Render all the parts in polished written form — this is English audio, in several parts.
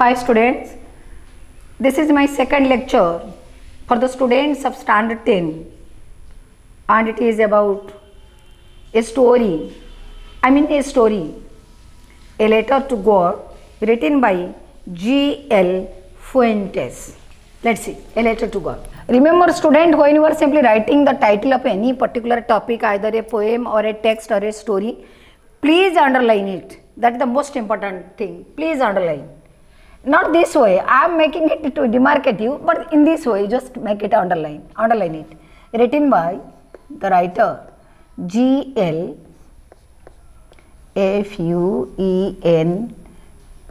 Hi students, this is my second lecture for the students of Standard 10 and it is about a story, a letter to God written by G.L. Fuentes. Let's see, a letter to God. Remember student, when you are simply writing the title of any particular topic, either a poem or a text or a story, please underline it. That is the most important thing. Please underline. Not this way, I am making it to demarcative, but in this way, just make it underline it. Written by the writer G.L.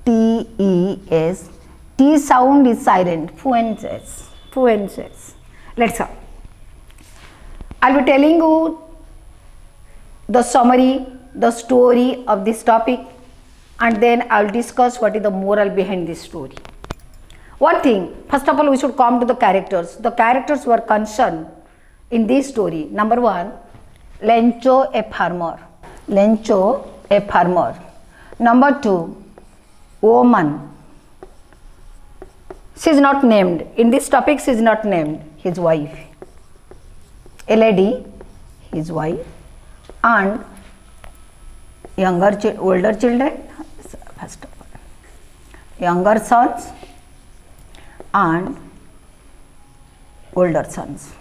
Fuentes. T sound is silent. Fuentes. Let's start. I will be telling you the summary, the story of this topic, and then I will discuss what is the moral behind this story. One thing, first of all, we should come to the characters. The characters were concerned in this story. Number one, Lencho, a farmer. Number two, woman. She is not named. In this topic, she is not named. His wife. A lady, his wife, and older children. First of all, younger sons and older sons.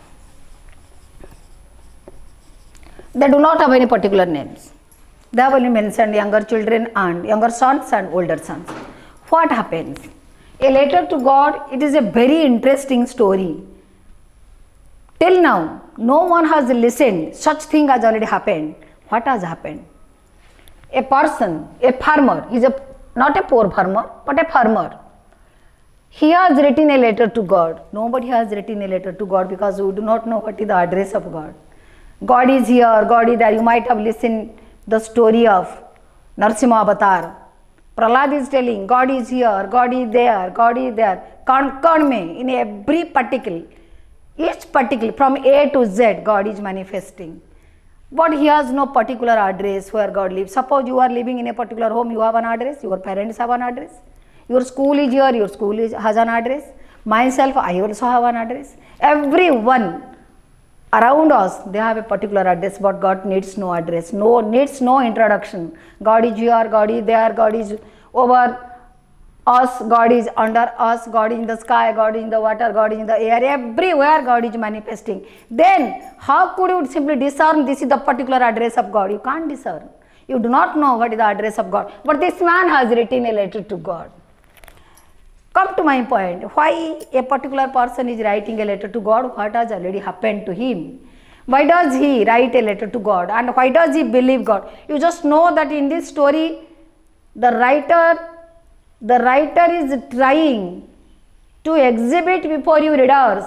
They do not have any particular names. They have only mentioned younger children and younger sons and older sons. What happens? A letter to God, it is a very interesting story. Till now, no one has listened. Such thing has already happened. What has happened? A person, a farmer, he is not a poor farmer, but a farmer. He has written a letter to God. Nobody has written a letter to God because we do not know what is the address of God. God is here, God is there. You might have listened the story of Narsimha Avatar. Prahlad is telling, God is here, God is there, God is there. Conquer me in every particle. Each particle from A to Z, God is manifesting. But he has no particular address where God lives. Suppose you are living in a particular home, you have an address, your parents have an address. Your school is here, your school has an address. Myself, I also have an address. Everyone around us, they have a particular address, but God needs no address, needs no introduction. God is here, God is there, God is over us, God is under us, God is in the sky, God is in the water, God is in the air, everywhere God is manifesting. Then, how could you simply discern this is the particular address of God? You can't discern. You do not know what is the address of God. But this man has written a letter to God. Come to my point. Why a particular person is writing a letter to God? What has already happened to him? Why does he write a letter to God? And why does he believe God? You just know that in this story, the writer is trying to exhibit before you readers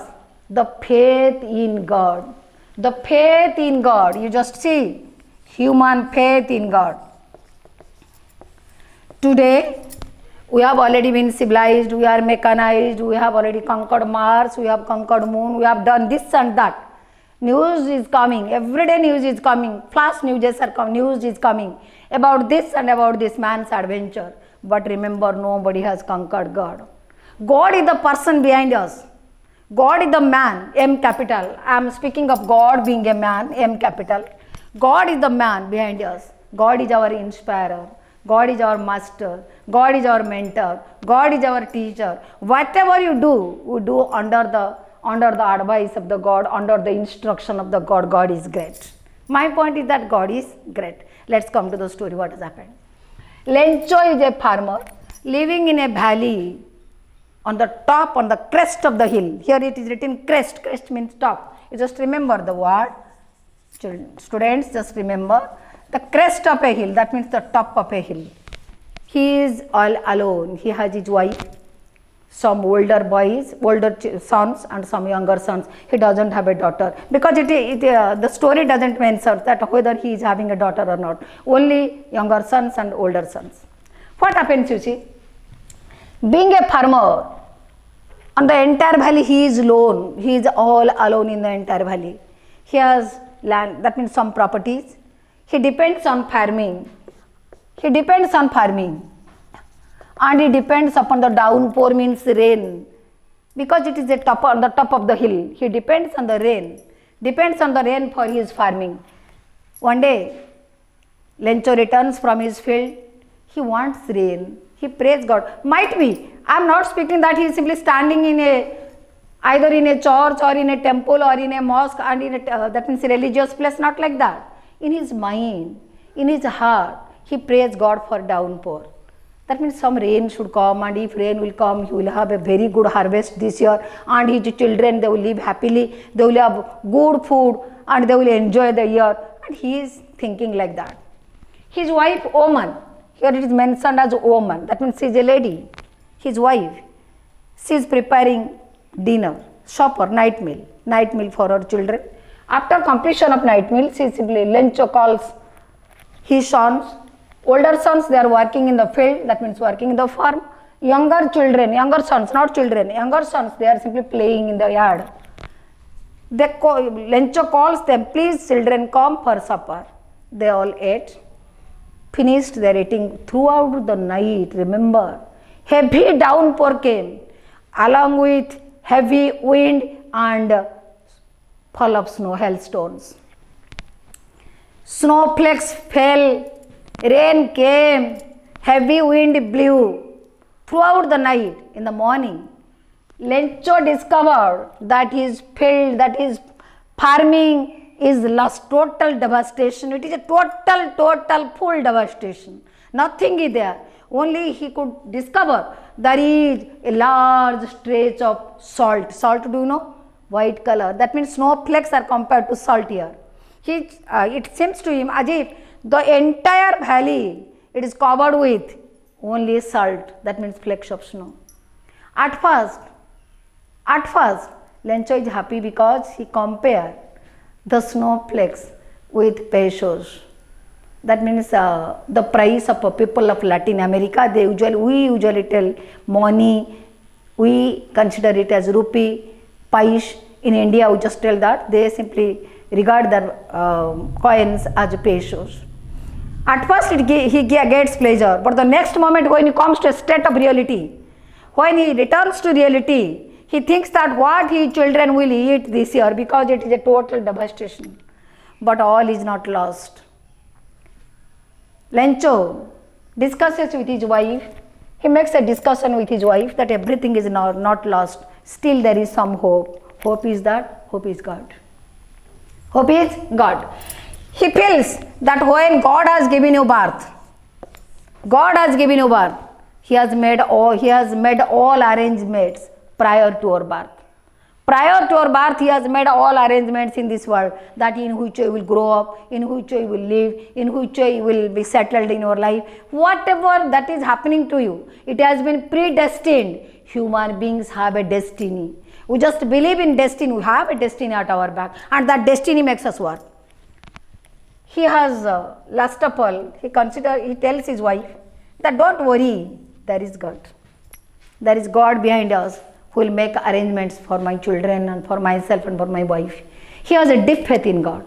the faith in God. The faith in God. You just see human faith in God. Today, we have already been civilized, we are mechanized, we have already conquered Mars, we have conquered Moon, we have done this and that. News is coming, everyday news is coming, flash news is coming about this and about this man's adventure. But remember, nobody has conquered God. God is the person behind us. God is the man, M capital. I am speaking of God being a man, M capital. God is the man behind us. God is our inspirer. God is our master. God is our mentor. God is our teacher. Whatever you do, we do under the advice of the God, under the instruction of the God. God is great. My point is that God is great. Let's come to the story. What has happened? Lencho is a farmer living in a valley on the top, on the crest of the hill. Here it is written crest. Crest means top. You just remember the word. Students, just remember the crest of a hill. That means the top of a hill. He is all alone. He has his wife, some older sons and some younger sons. He doesn't have a daughter because the story doesn't mention that whether he is having a daughter or not. Only younger sons and older sons. What happens, you see? Being a farmer, on the entire valley he is alone. He is all alone in the entire valley. He has land, that means some properties. He depends on farming. and he depends upon the downpour, means rain, because it is on the top of the hill. He depends on the rain, for his farming. One day, Lencho returns from his field. He wants rain. He prays God. Might be, I am not speaking that he is simply standing either in a church or in a temple or in a mosque and that means a religious place, not like that. In his mind, in his heart, he prays God for downpour. That means some rain should come, and if rain will come, he will have a very good harvest this year, and his children, they will live happily, they will have good food, and they will enjoy the year. And he is thinking like that. His wife, woman, here it is mentioned as woman, that means she is a lady. His wife, she is preparing dinner, supper, night meal for her children. After completion of night meal, she simply Lencho calls his sons. Older sons, they are working in the field, that means working in the farm. Younger sons, they are simply playing in the yard. Lencho calls them, please children, come for supper. They all ate, finished their eating. Throughout the night, remember, heavy downpour came along with heavy wind and fall of snow, hailstones. Snowflakes fell, rain came, heavy wind blew throughout the night. In the morning, Lencho discovered that his field, that his farming is lost, total devastation. It is a total full devastation. Nothing is there. Only he could discover there is a large stretch of salt. Salt, do you know? White color. That means snowflakes are compared to salt here. It seems to him as if the entire valley, it is covered with only salt. That means flakes of snow. At first, Lencho is happy because he compared the snowflakes with pesos. That means the price of people of Latin America, we usually tell money, we consider it as rupee, paish. In India, we just tell that. They simply regard their coins as pesos. At first, he gets pleasure, but the next moment when he comes to a state of reality, when he returns to reality, he thinks that what his children will eat this year, because it is a total devastation. But all is not lost. Lencho discusses with his wife. He makes a discussion with his wife that everything is not lost. Still there is some hope. Hope is that? Hope is God. Hope is God. He feels that when God has given you birth, He has made all arrangements prior to our birth. Prior to our birth, He has made all arrangements in this world, that in which you will grow up, in which you will live, in which you will be settled in your life. Whatever that is happening to you, it has been predestined. Human beings have a destiny. We just believe in destiny. We have a destiny at our back, and that destiny makes us work. He has, last of all, he tells his wife that don't worry, there is God. There is God behind us, who will make arrangements for my children and for myself and for my wife. He has a deep faith in God.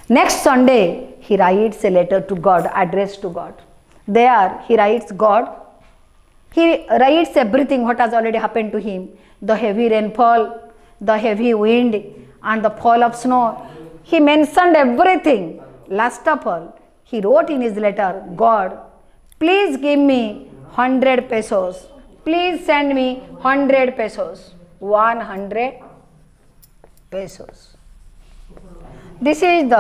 Next Sunday, he writes a letter to God, addressed to God. There, he writes God. He writes everything what has already happened to him. The heavy rainfall, the heavy wind, and the fall of snow. He mentioned everything. Last of all, he wrote in his letter, God, please give me 100 pesos. Please send me 100 pesos. 100 pesos. This is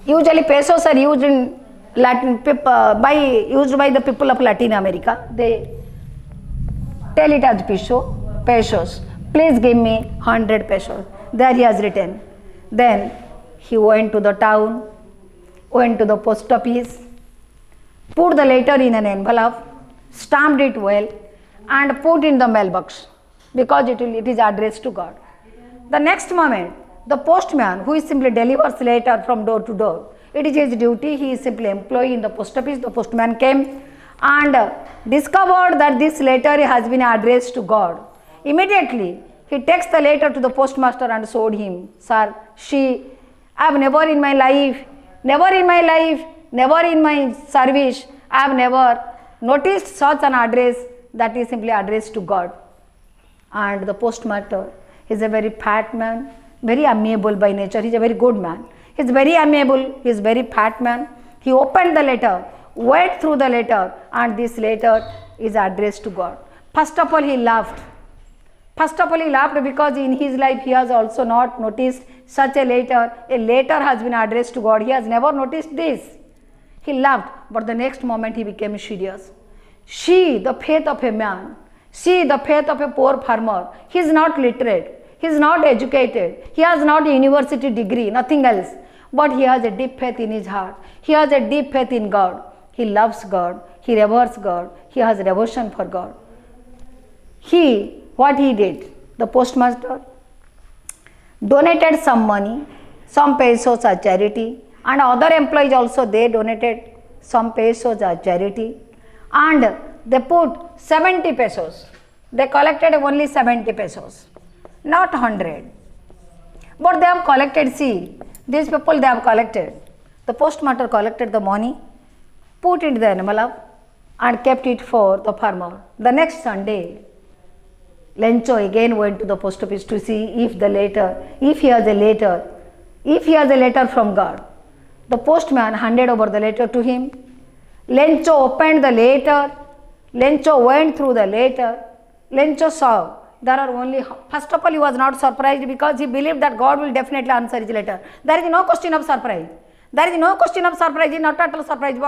usually pesos are used in used by the people of Latin America. They tell it as pesos. Please give me 100 pesos. There he has written. Then he went to the town, went to the post office, put the letter in an envelope, stamped it well, and put in the mailbox, because it is addressed to God. The next moment, the postman, who simply delivers letter from door to door, it is his duty. He is simply employee in the post office. The postman came and discovered that this letter has been addressed to God. Immediately, he takes the letter to the postmaster and showed him, sir, I have never in my life Never in my service I have never noticed such an address that is simply addressed to God. And the postmaster is a very fat man, very amiable by nature. He is a very good man. He is very amiable, he is very fat man. He opened the letter, went through the letter, and this letter is addressed to God. First of all, he laughed. First of all, he laughed because in his life he has also not noticed such a letter. A letter has been addressed to God. He has never noticed this. He laughed, but the next moment he became serious. See the faith of a man. See the faith of a poor farmer. He is not literate. He is not educated. He has not a university degree, nothing else. But he has a deep faith in his heart. He has a deep faith in God. He loves God. He reveres God. He has devotion for God. What he did, the postmaster donated some money, some pesos as charity, and other employees also they donated some pesos as charity, and they put 70 pesos. They collected only 70 pesos, not 100. But they have collected, see, these people they have collected. The postmaster collected the money, put it in the envelope and kept it for the farmer. The next Sunday, Lencho again went to the post office to see if he has a letter from God. The postman handed over the letter to him. Lencho opened the letter. Lencho went through the letter. Lencho saw there are only, first of all he was not surprised because he believed that God will definitely answer his letter. There is no question of surprise. There is no question of surprise, not at all surprise.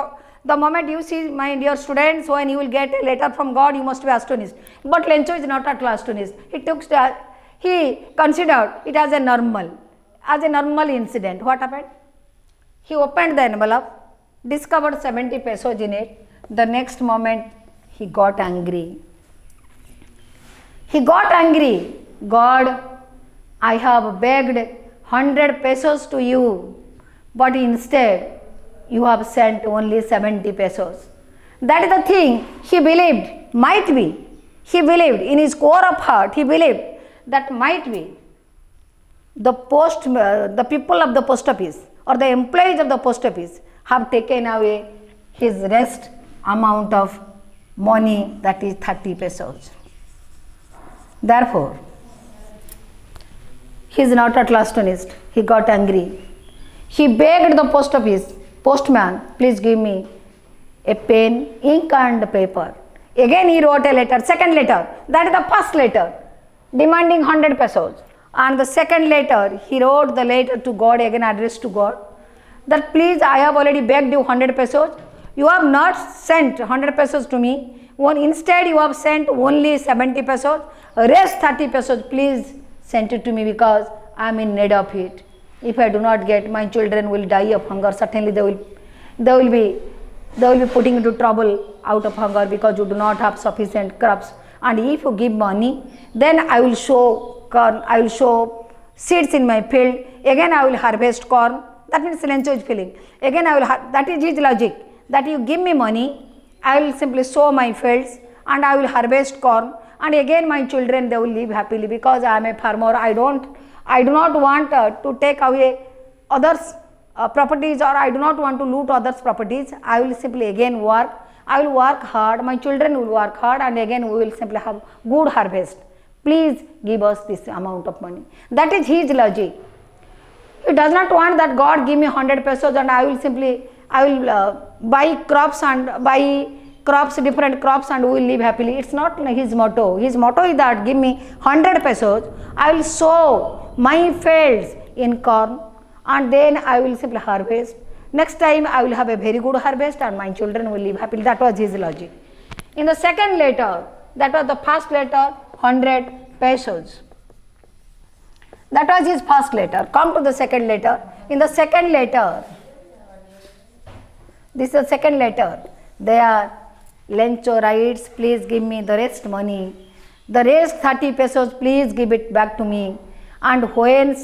The moment you see, my dear students, when you will get a letter from God, you must be astonished. But Lencho is not at all astonished. He considered it as a normal incident. What happened? He opened the envelope, discovered 70 pesos in it. The next moment, he got angry. He got angry. God, I have begged 100 pesos to you, but instead, you have sent only 70 pesos. That is the thing he believed, might be. He believed in his core of heart, he believed that might be the people of the post office or the employees of the post office have taken away his rest amount of money, that is 30 pesos. Therefore, he is not at last astonished. He got angry. He begged the post office, postman, please give me a pen, ink and paper. Again he wrote a letter, second letter, that is the first letter, demanding 100 pesos. And the second letter, he wrote the letter to God, again addressed to God, that please, I have already begged you 100 pesos. You have not sent 100 pesos to me. Instead, you have sent only 70 pesos. Rest 30 pesos, please send it to me because I am in need of it. If I do not get, my children will die of hunger. Certainly they will be putting into trouble out of hunger because you do not have sufficient crops. And if you give money, then I will sow corn, I will sow seeds in my field. Again I will harvest corn. That means Lencho is feeling. Again I will, that is his logic. That you give me money, I will simply sow my fields and I will harvest corn. And again my children, they will live happily because I am a farmer. I do not want to take away others' properties, or I do not want to loot others' properties. I will simply again work. I will work hard. My children will work hard, and again we will simply have good harvest. Please give us this amount of money. That is his logic. He does not want that God give me 100 pesos and I will buy crops, different crops, and we will live happily. It's not his motto. His motto is that give me 100 pesos, I will sow my fields in corn and then I will simply harvest. Next time I will have a very good harvest and my children will live happily. That was his logic. In the second letter, that was the first letter, 100 pesos. That was his first letter. Come to the second letter. In the second letter, this is the second letter. There, Lencho writes, please give me the rest money. The rest 30 pesos, please give it back to me. And when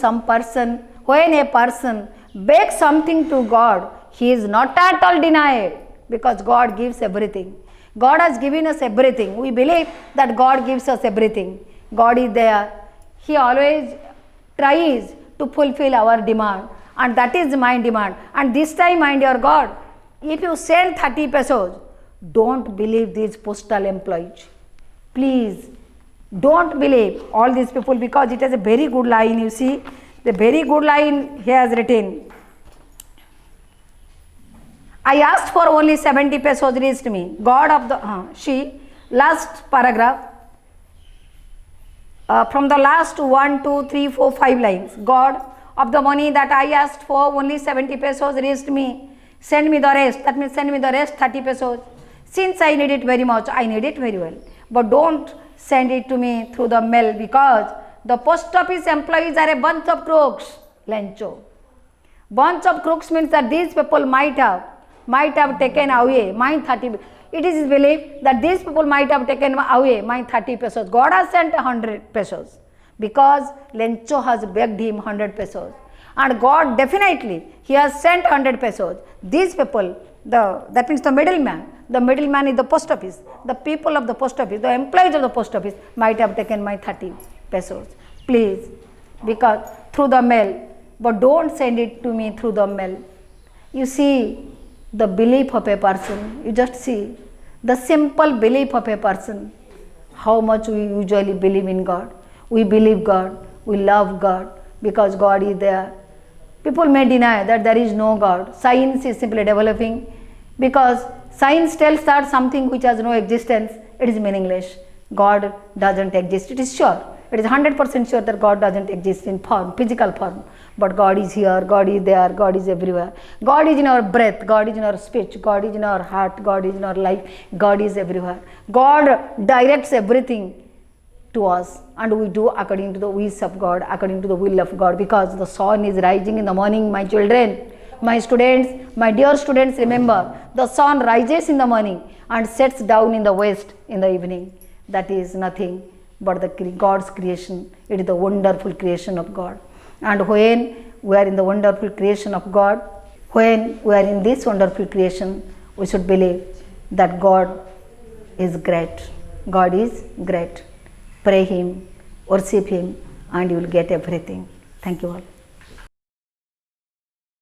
a person begs something to God, he is not at all denied because God gives everything. God has given us everything. We believe that God gives us everything. God is there. He always tries to fulfill our demand, and that is my demand. And this time, my dear God, if you send 30 pesos, don't believe these postal employees. Please, don't believe all these people, because it has a very good line. You see, the very good line he has written. I asked for only 70 pesos reached me. God of the, she, last paragraph, from the last 1, 2, 3, 4, 5 lines. God of the money that I asked for, only 70 pesos reached me. Send me the rest. That means send me the rest 30 pesos. Since I need it very much, I need it very well. But don't send it to me through the mail, because the post office employees are a bunch of crooks. Lencho. Bunch of crooks means that these people might have taken away my 30. It is believed that these people might have taken away my 30 pesos. God has sent 100 pesos because Lencho has begged him 100 pesos. And God definitely, he has sent 100 pesos. These people, that means the middleman is the post office. The people of the post office, the employees of the post office might have taken my 30 pesos. Please, because through the mail, but don't send it to me through the mail. You see, the belief of a person, you just see the simple belief of a person, how much we usually believe in God. We believe God, we love God, because God is there. People may deny that there is no God. Science is simply developing, because science tells that something which has no existence, it is meaningless. God doesn't exist. It is sure. It is 100% sure that God doesn't exist in form, physical form. But God is here, God is there, God is everywhere. God is in our breath, God is in our speech, God is in our heart, God is in our life, God is everywhere. God directs everything to us, and we do according to the wish of God, according to the will of God, because the sun is rising in the morning, my children, my students, my dear students, remember, the sun rises in the morning and sets down in the west in the evening. That is nothing but God's creation. It is the wonderful creation of God. And when we are in the wonderful creation of God, when we are in this wonderful creation, we should believe that God is great. God is great. Pray Him, worship Him, and you will get everything. Thank you all.